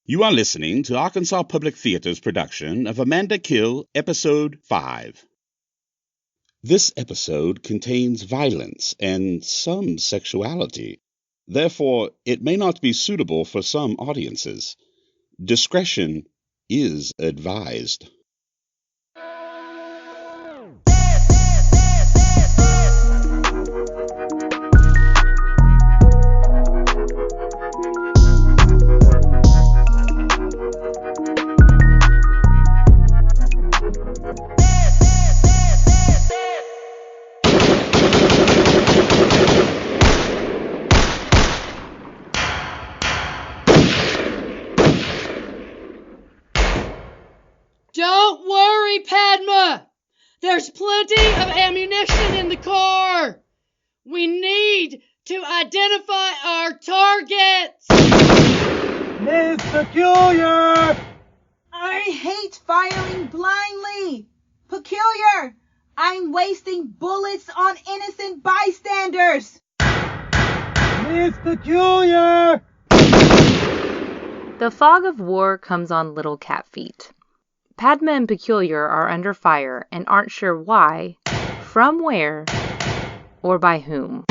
You are listening to Arkansas Public Theater's production of Amanda Kill, Episode 5. This episode contains violence and some sexuality. Therefore, it may not be suitable for some audiences. Discretion is advised. Don't worry, Padma! There's plenty of ammunition in the car! We need to identify our targets! Miss Peculiar! I hate firing blindly! Peculiar! I'm wasting bullets on innocent bystanders! Miss Peculiar! The fog of war comes on little cat feet. Padma and Peculiar are under fire and aren't sure why, from where, or by whom.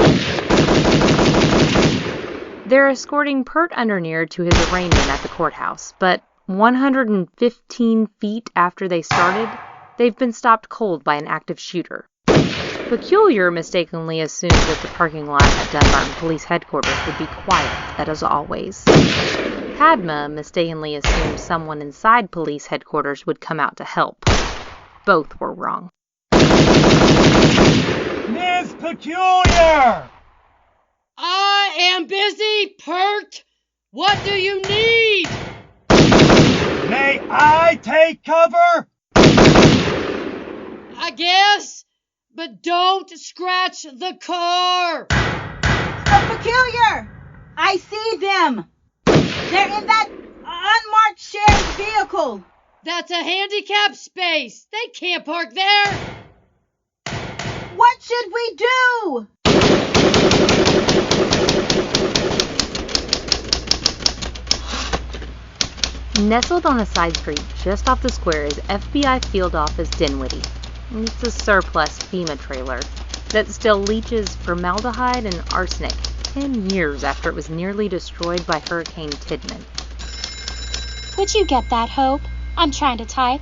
They're escorting Pert Undernear to his arraignment at the courthouse, but 115 feet after they started, they've been stopped cold by an active shooter. Peculiar mistakenly assumed that the parking lot at Dunbarton Police Headquarters would be quiet, as always. Padma mistakenly assumed someone inside police headquarters would come out to help. Both were wrong. Miss Peculiar! I am busy, Pert! What do you need? May I take cover? I guess, but don't scratch the car! Peculiar! I see them! They're in that unmarked shared vehicle! That's a handicap space! They can't park there! What should we do? Nestled on a side street just off the square is FBI Field Office Dinwiddie. It's a surplus FEMA trailer that still leaches formaldehyde and arsenic 10 years after it was nearly destroyed by Hurricane Pittman. Would you get that, Hope? I'm trying to type.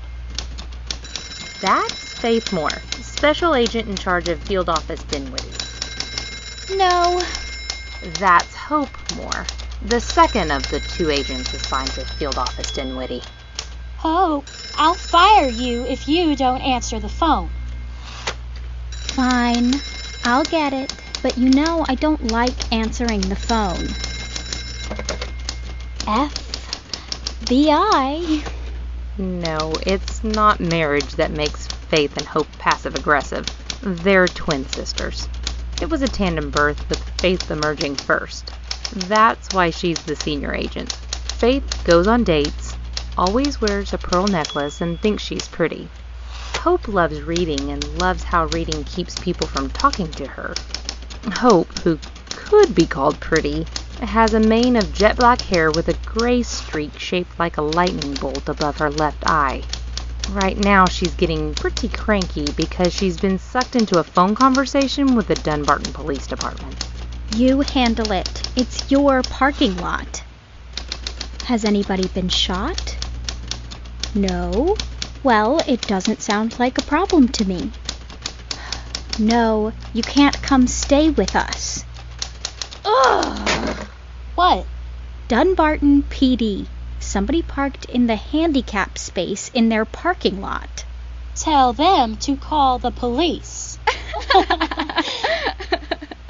That's Faith Moore, special agent in charge of Field Office Dinwiddie. No. That's Hope Moore, the second of the two agents assigned to Field Office Dinwiddie. Hope, I'll fire you if you don't answer the phone. Fine, I'll get it, but you know I don't like answering the phone. FBI. No, it's not marriage that makes Faith and Hope passive-aggressive. They're twin sisters. It was a tandem birth with Faith emerging first. That's why she's the senior agent. Faith goes on dates, always wears a pearl necklace, and thinks she's pretty. Hope loves reading and loves how reading keeps people from talking to her. Hope, who could be called pretty, has a mane of jet black hair with a gray streak shaped like a lightning bolt above her left eye. Right now she's getting pretty cranky because she's been sucked into a phone conversation with the Dunbarton Police Department. You handle it. It's your parking lot. Has anybody been shot? No? Well, it doesn't sound like a problem to me. No, you can't come stay with us. Ugh! What? Dunbarton PD. Somebody parked in the handicap space in their parking lot. Tell them to call the police.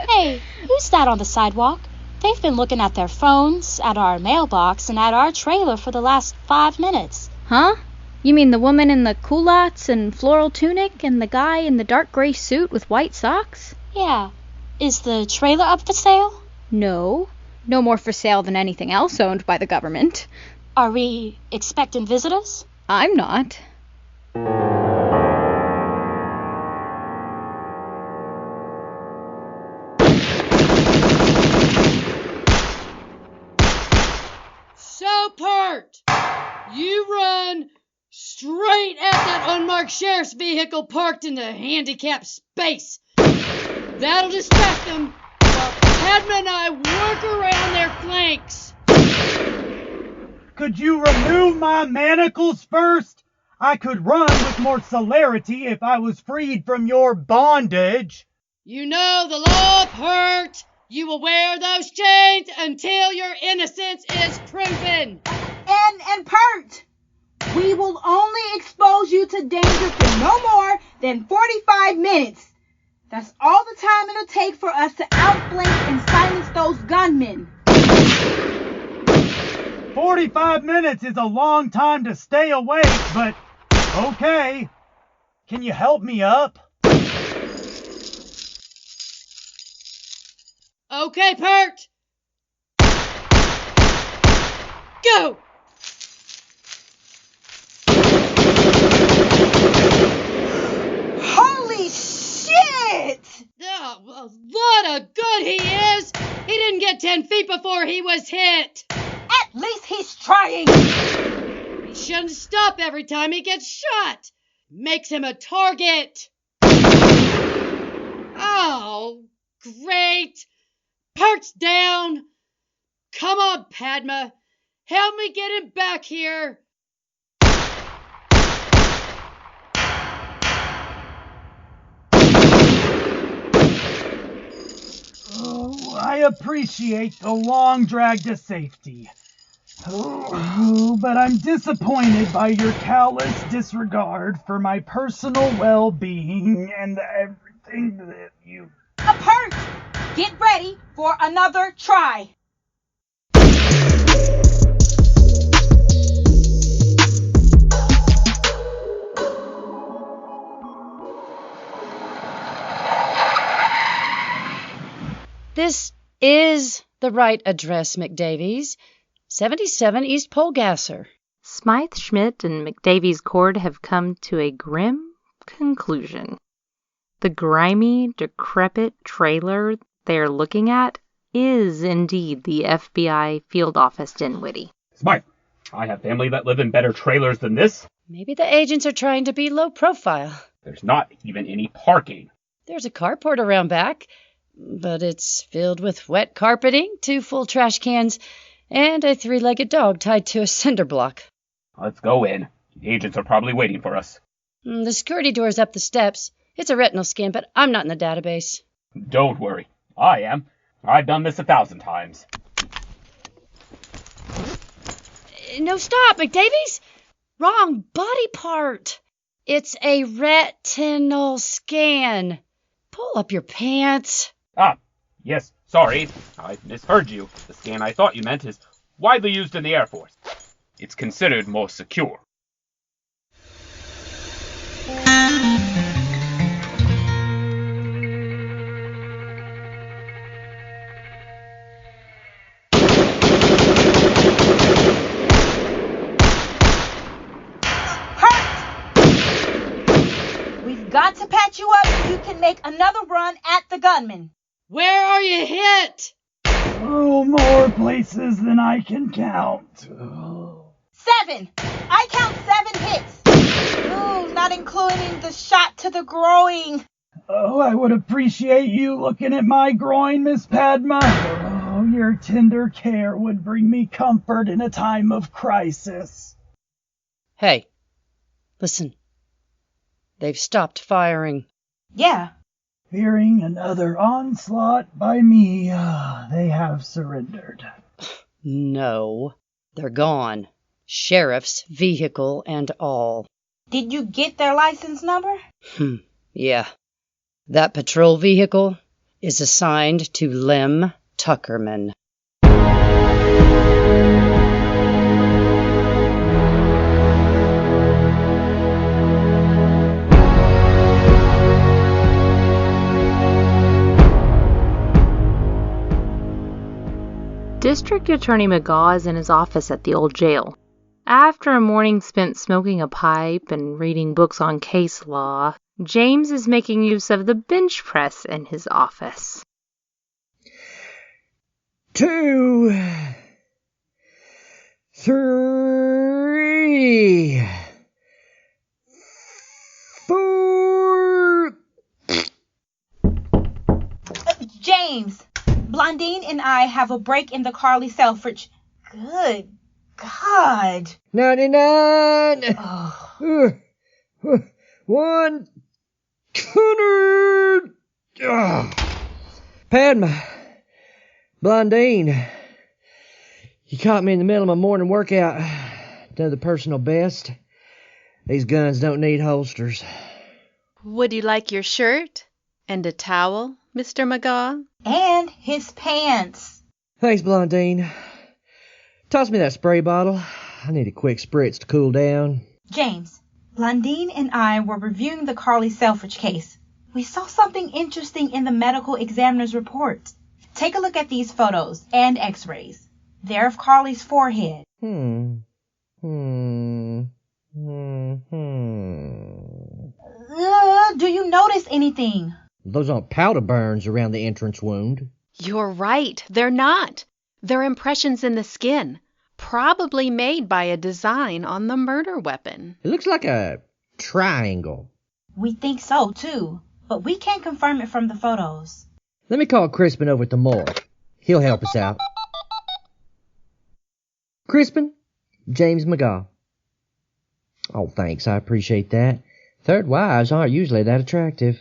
Hey, who's that on the sidewalk? They've been looking at their phones, at our mailbox, and at our trailer for the last 5 minutes. Huh? You mean the woman in the culottes and floral tunic and the guy in the dark gray suit with white socks? Yeah. Is the trailer up for sale? No. No more for sale than anything else owned by the government. Are we expecting visitors? I'm not. So, Pert, you run straight at that unmarked sheriff's vehicle parked in the handicapped space. That'll distract them while Padma and I work around their flanks. Could you remove my manacles first? I could run with more celerity if I was freed from your bondage. You know the law, Pert. You will wear those chains until your innocence is proven. And Pert, we will only expose you to danger for no more than 45 minutes. That's all the time it'll take for us to outflank and silence those gunmen. 45 minutes is a long time to stay awake, but okay. Can you help me up? Okay, Pert. Go! Holy shit! Oh, what a good he is! He didn't get 10 feet before he was hit! At least he's trying! He shouldn't stop every time he gets shot! Makes him a target! Oh, great! Pert's down! Come on, Padma! Help me get him back here! Oh, I appreciate the long drag to safety. Oh, but I'm disappointed by your callous disregard for my personal well-being and everything that you... Pert, get ready for another try. This is the right address, McDavies. 77 East Polegasser. Smythe, Schmidt, and McDavies Court have come to a grim conclusion. The grimy, decrepit trailer they're looking at is indeed the FBI field office Dinwiddie. Smythe, I have family that live in better trailers than this. Maybe the agents are trying to be low profile. There's not even any parking. There's a carport around back, but it's filled with wet carpeting, 2 full trash cans, and a 3-legged dog tied to a cinder block. Let's go in. The agents are probably waiting for us. The security door's up the steps. It's a retinal scan, but I'm not in the database. Don't worry. I am. I've done this 1,000 times. No, stop, McDavies! Wrong body part. It's a retinal scan. Pull up your pants. Ah, yes, sorry. I misheard you. The scan I thought you meant is widely used in the Air Force. It's considered more secure. Got to patch you up so you can make another run at the gunman. Where are you hit? Oh, more places than I can count. 7. I count 7 hits. Ooh, not including the shot to the groin. Oh, I would appreciate you looking at my groin, Miss Padma. Oh, your tender care would bring me comfort in a time of crisis. Hey, listen. They've stopped firing. Yeah. Fearing another onslaught by me, they have surrendered. No, they're gone. Sheriff's vehicle and all. Did you get their license number? Yeah. That patrol vehicle is assigned to Lem Tuckerman. District Attorney McGaugh is in his office at the old jail. After a morning spent smoking a pipe and reading books on case law, James is making use of the bench press in his office. 2, 3, 4. James, Blondine and I have a break in the Carly Selfridge. Good God. 99. Oh. 100. Padma, Blondine, you caught me in the middle of my morning workout. Done the personal best. These guns don't need holsters. Would you like your shirt and a towel, Mr. McGaugh? And his pants. Thanks, Blondine. Toss me that spray bottle. I need a quick spritz to cool down. James, Blondine and I were reviewing the Carly Selfridge case. We saw something interesting in the medical examiner's report. Take a look at these photos and x-rays. They're of Carly's forehead. Do you notice anything? Those aren't powder burns around the entrance wound. You're right. They're not. They're impressions in the skin, probably made by a design on the murder weapon. It looks like a triangle. We think so, too, but we can't confirm it from the photos. Let me call Crispin over at the morgue. He'll help us out. Crispin, James McGaugh. Oh, thanks. I appreciate that. Third wives aren't usually that attractive.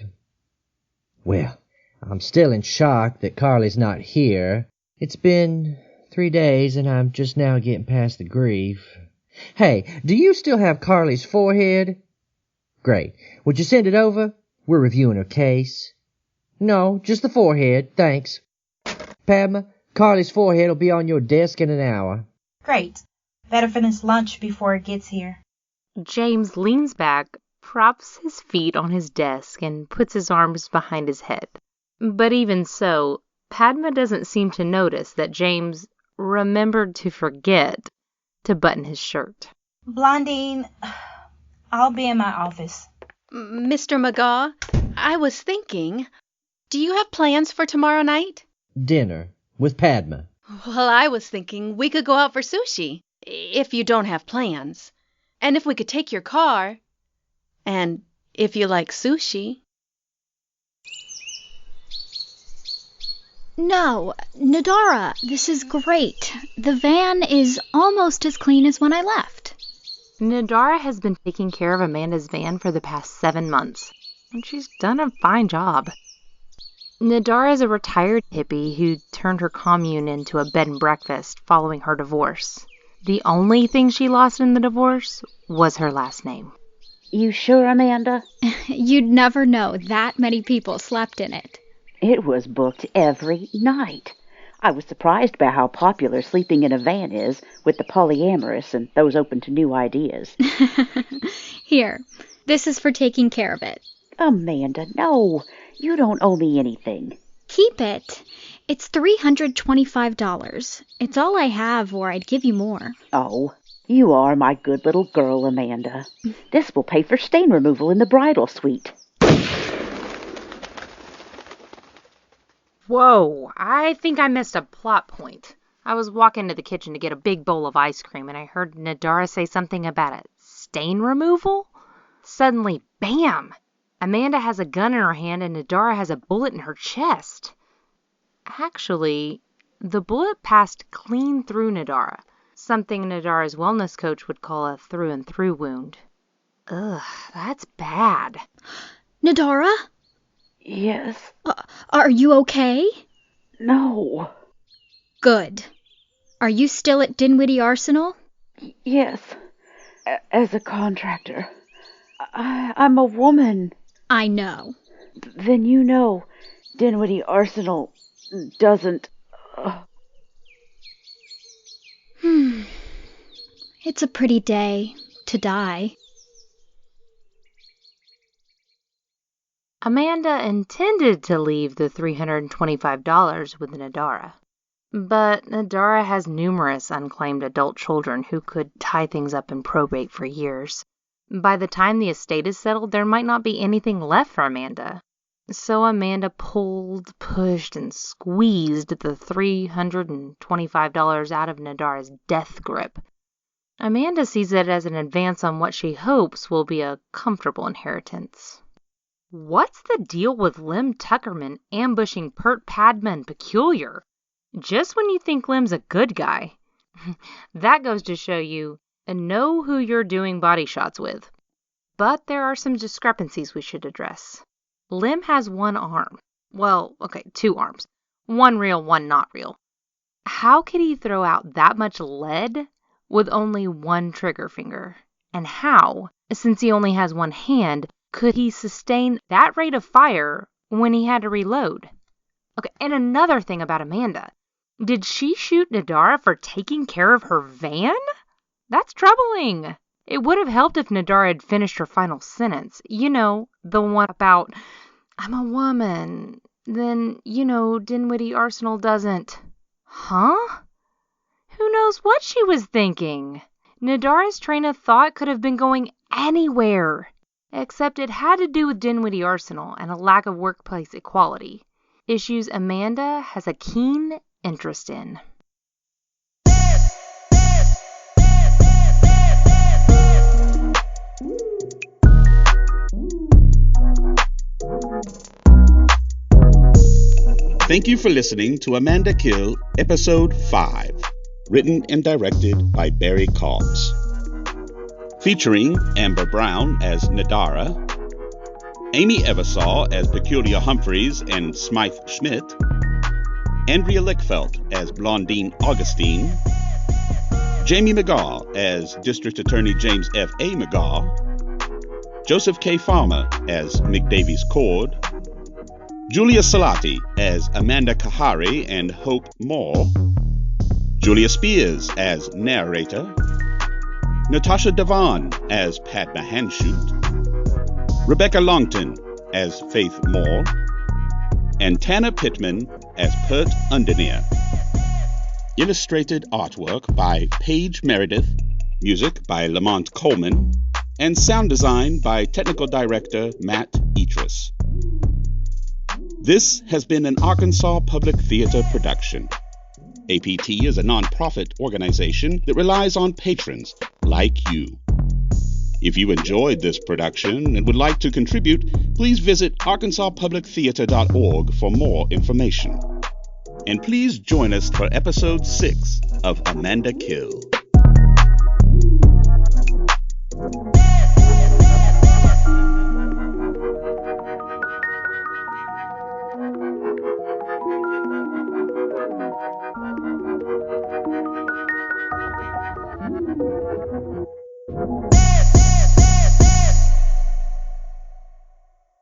Well, I'm still in shock that Carly's not here. It's been 3 days and I'm just now getting past the grief. Hey, do you still have Carly's forehead? Great. Would you send it over? We're reviewing her case. No, just the forehead, thanks. Padma, Carly's forehead will be on your desk in an hour. Great. Better finish lunch before it gets here. James leans back, props his feet on his desk, and puts his arms behind his head. But even so, Padma doesn't seem to notice that James remembered to forget to button his shirt. Blondine, I'll be in my office. Mr. McGaugh, I was thinking, do you have plans for tomorrow night? Dinner with Padma. Well, I was thinking we could go out for sushi, if you don't have plans. And if we could take your car. And if you like sushi. No, Nadara, this is great. The van is almost as clean as when I left. Nadara has been taking care of Amanda's van for the past 7 months, and she's done a fine job. Nadara is a retired hippie who turned her commune into a bed and breakfast following her divorce. The only thing she lost in the divorce was her last name. You sure, Amanda? You'd never know that many people slept in it. It was booked every night. I was surprised by how popular sleeping in a van is with the polyamorous and those open to new ideas. Here, this is for taking care of it. Amanda, no. You don't owe me anything. Keep it. It's $325. It's all I have, or I'd give you more. Oh, you are my good little girl, Amanda. This will pay for stain removal in the bridal suite. Whoa, I think I missed a plot point. I was walking to the kitchen to get a big bowl of ice cream, and I heard Nadara say something about a stain removal. Suddenly, bam! Amanda has a gun in her hand and Nadara has a bullet in her chest. Actually, the bullet passed clean through Nadara, something Nadara's wellness coach would call a through-and-through wound. Ugh, that's bad. Nadara? Yes. Are you okay? No. Good. Are you still at Dinwiddie Arsenal? Yes. As a contractor. I'm a woman. I know. Then you know Dinwiddie Arsenal doesn't... It's a pretty day to die. Amanda intended to leave the $325 with Nadara. But Nadara has numerous unclaimed adult children who could tie things up in probate for years. By the time the estate is settled, there might not be anything left for Amanda. So Amanda pulled, pushed, and squeezed the $325 out of Nadara's death grip Amanda sees it as an advance on what she hopes will be a comfortable inheritance. What's the deal with Lem Tuckerman ambushing Pert Padman Peculiar? Just when you think Lem's a good guy. That goes to show you know who you're doing body shots with. But there are some discrepancies we should address. Lem has one arm. Well, okay, two arms. One real, one not real. How could he throw out that much lead with only one trigger finger? And how, since he only has one hand, could he sustain that rate of fire when he had to reload? Okay, and another thing about Amanda. Did she shoot Nadara for taking care of her van? That's troubling. It would have helped if Nadara had finished her final sentence. You know, the one about, I'm a woman. Then, Dinwiddie Arsenal doesn't. Huh? Who knows what she was thinking? Nadara's train of thought could have been going anywhere. Except it had to do with Dinwiddie Arsenal and a lack of workplace equality. Issues Amanda has a keen interest in. Thank you for listening to Amanda Kill, Episode 5, written and directed by Barry Cobbs. Featuring Amber Brown as Nadara, Amy Eversole as Peculiar Humphreys and Smythe Schmidt, Andria Lickfelt as Blondine Augustine, Jamey McGaugh as District Attorney James F. A. McGaugh, Joseph K. Farmer as McDavies Cord, Julia Salatti as Amanda Kahari and Hope Moore, Julia Spears as narrator, NaTosha DeVon as Padma Handshoot, Rebecca Longtin as Faith Moore, and Tanner Pittman as Pert Undernear. Illustrated artwork by Paige Meredith, music by Lamont Coleman, and sound design by technical director Matt Etris. This has been an Arkansas Public Theater production. APT is a non-profit organization that relies on patrons like you. If you enjoyed this production and would like to contribute, please visit arkansaspublictheater.org for more information. And please join us for Episode 6 of Amanda Kill.